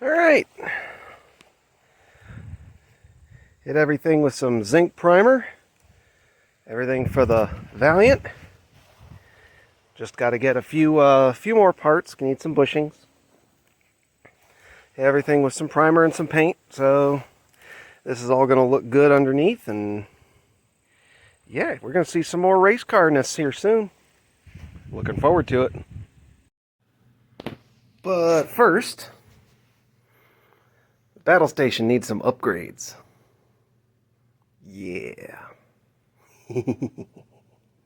Alright. Hit everything with some zinc primer. Everything for the Valiant. Just got to get a few more parts. Need some bushings. Hit everything with some primer and some paint. So this is all going to look good underneath. And yeah, we're going to see some more race carness here soon. Looking forward to it. But first, the battle station needs some upgrades. Yeah.